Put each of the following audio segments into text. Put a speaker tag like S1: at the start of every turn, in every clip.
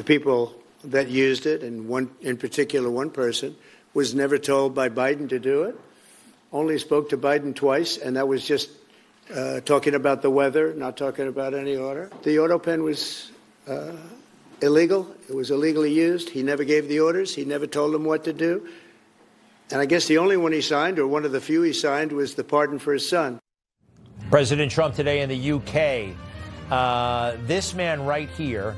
S1: The people that used it, and in particular one person, was never told by Biden to do it. Only spoke to Biden twice, and that was just talking about the weather, not talking about any order. The auto pen was illegal. It was illegally used. He never gave the orders. He never told them what to do. And I guess the only one he signed, or one of the few he signed, was the pardon for his son.
S2: President Trump today in the UK. This man right here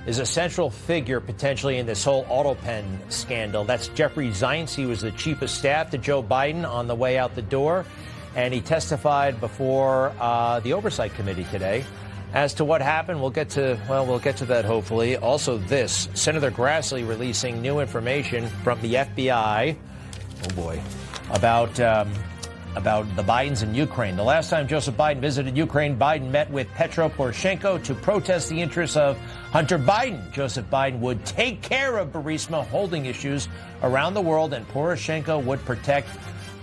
S2: is a central figure potentially in this whole auto pen scandal. That's Jeffrey Zients. He was the chief of staff to Joe Biden on the way out the door. And he testified before the Oversight Committee today as to what happened. We'll get to that hopefully. Also this, Senator Grassley releasing new information from the FBI, oh boy, about the Bidens in Ukraine. The last time Joseph Biden visited Ukraine, Biden met with Petro Poroshenko to protest the interests of Hunter Biden. Joseph Biden would take care of Burisma holding issues around the world, and Poroshenko would protect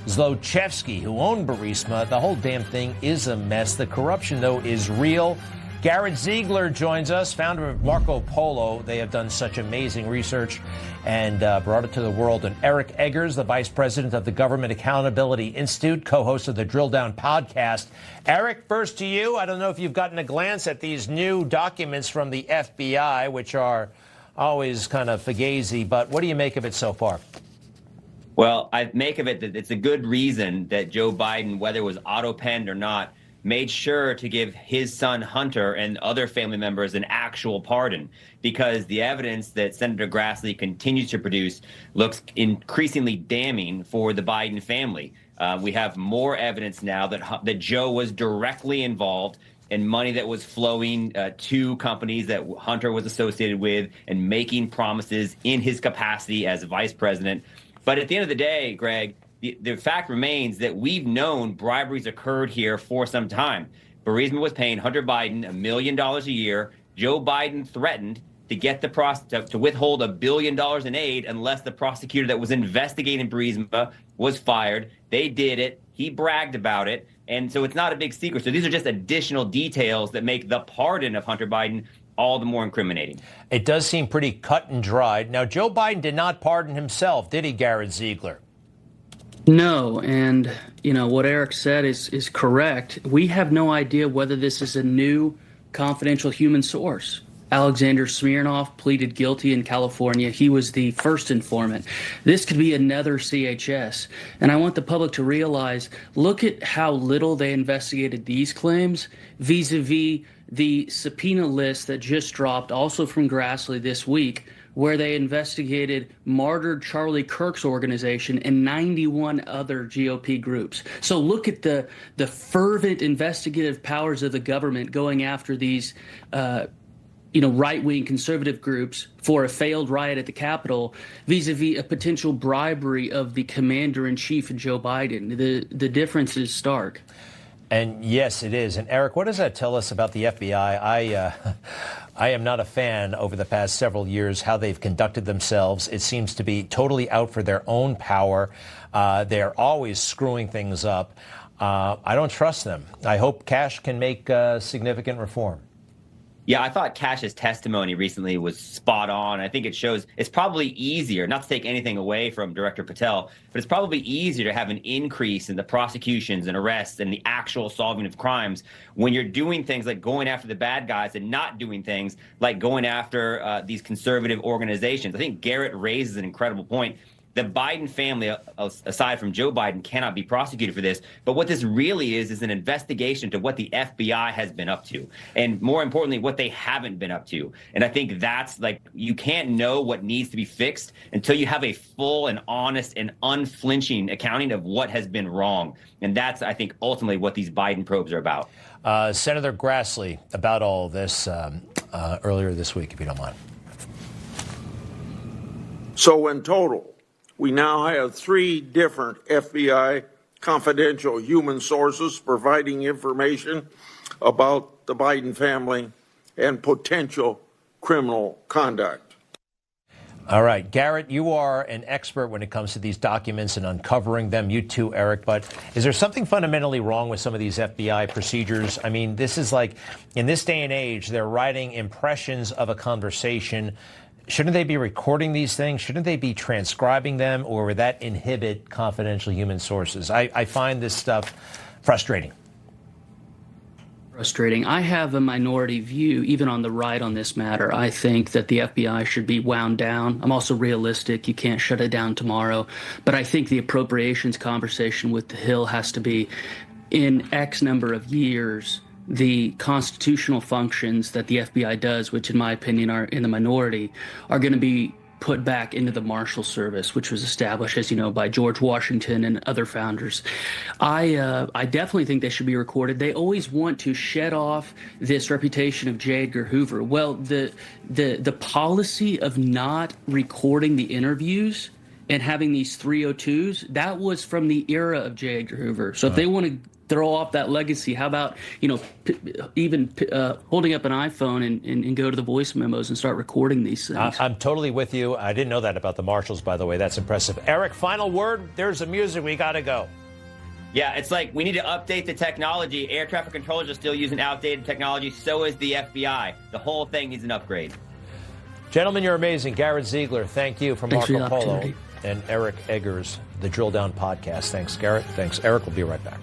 S2: Zlochevsky, who owned Burisma. The whole damn thing is a mess. The corruption, though, is real. Garrett Ziegler joins us, founder of Marco Polo. They have done such amazing research and brought it to the world. And Eric Eggers, the vice president of the Government Accountability Institute, co-host of the Drilldown podcast. Eric, first to you. I don't know if you've gotten a glance at these new documents from the FBI, which are always kind of fugazi, but what do you make of it so far?
S3: Well, I make of it that it's a good reason that Joe Biden, whether it was auto-penned or not, made sure to give his son Hunter and other family members an actual pardon, because the evidence that Senator Grassley continues to produce looks increasingly damning for the Biden family. We have more evidence now that Joe was directly involved in money that was flowing to companies that Hunter was associated with and making promises in his capacity as vice president. But at the end of the day, Greg, the fact remains that we've known briberies occurred here for some time. Burisma was paying Hunter Biden $1 million a year. Joe Biden threatened to get to withhold $1 billion in aid unless the prosecutor that was investigating Burisma was fired. They did it. He bragged about it. And so it's not a big secret. So these are just additional details that make the pardon of Hunter Biden all the more incriminating.
S2: It does seem pretty cut and dried. Now, Joe Biden did not pardon himself, did he, Garrett Ziegler?
S4: No, and what Eric said is correct. We have no idea whether this is a new confidential human source. Alexander Smirnov pleaded guilty in California. He was the first informant. This could be another CHS. And I want the public to realize, look at how little they investigated these claims vis-a-vis the subpoena list that just dropped, also from Grassley this week, where they investigated martyred Charlie Kirk's organization and 91 other GOP groups. So look at the fervent investigative powers of the government going after these right-wing conservative groups for a failed riot at the Capitol vis-a-vis a potential bribery of the commander-in-chief, Joe Biden. The difference is stark.
S2: And yes, it is. And Eric, what does that tell us about the FBI? I am not a fan over the past several years how they've conducted themselves. It seems to be totally out for their own power. They're always screwing things up. I don't trust them. I hope Cash can make significant reform.
S3: Yeah, I thought Cash's testimony recently was spot on. I think it shows it's probably easier, not to take anything away from Director Patel, but it's probably easier to have an increase in the prosecutions and arrests and the actual solving of crimes when you're doing things like going after the bad guys and not doing things like going after these conservative organizations. I think Garrett raises an incredible point. The Biden family, aside from Joe Biden, cannot be prosecuted for this. But what this really is an investigation to what the FBI has been up to. And more importantly, what they haven't been up to. And I think that's you can't know what needs to be fixed until you have a full and honest and unflinching accounting of what has been wrong. And that's, I think, ultimately what these Biden probes are about.
S2: Senator Grassley, about all this earlier this week, if you don't mind.
S5: So in total, we now have 3 different FBI confidential human sources providing information about the Biden family and potential criminal conduct.
S2: All right, Garrett, you are an expert when it comes to these documents and uncovering them. You too, Eric. But is there something fundamentally wrong with some of these FBI procedures? I mean, this is like, in this day and age, they're writing impressions of a conversation. Shouldn't they be recording these things? Shouldn't they be transcribing them? Or would that inhibit confidential human sources? I find this stuff frustrating.
S4: Frustrating. I have a minority view, even on the right on this matter. I think that the FBI should be wound down. I'm also realistic. You can't shut it down tomorrow. But I think the appropriations conversation with the Hill has to be, in X number of years, the constitutional functions that the FBI does, which in my opinion are in the minority, are going to be put back into the Marshal Service, which was established, as you know, by George Washington and other founders. I definitely think they should be recorded. They always want to shed off this reputation of J. Edgar Hoover. Well, the policy of not recording the interviews and having these 302s, that was from the era of J. Edgar Hoover. So if they want to throw off that legacy, how about, even holding up an iPhone and go to the voice memos and start recording these things?
S2: I'm totally with you. I didn't know that about the Marshals, by the way. That's impressive. Eric, final word. There's the music. We got to go.
S3: Yeah, it's like we need to update the technology. Air traffic controllers are still using outdated technology. So is the FBI. The whole thing needs an upgrade.
S2: Gentlemen, you're amazing. Garrett Ziegler, thank you from
S4: Thanks
S2: Marco
S4: for the
S2: Polo.
S4: opportunity.
S2: And Eric Eggers, the Drill Down podcast. Thanks, Garrett. Thanks, Eric. We'll be right back.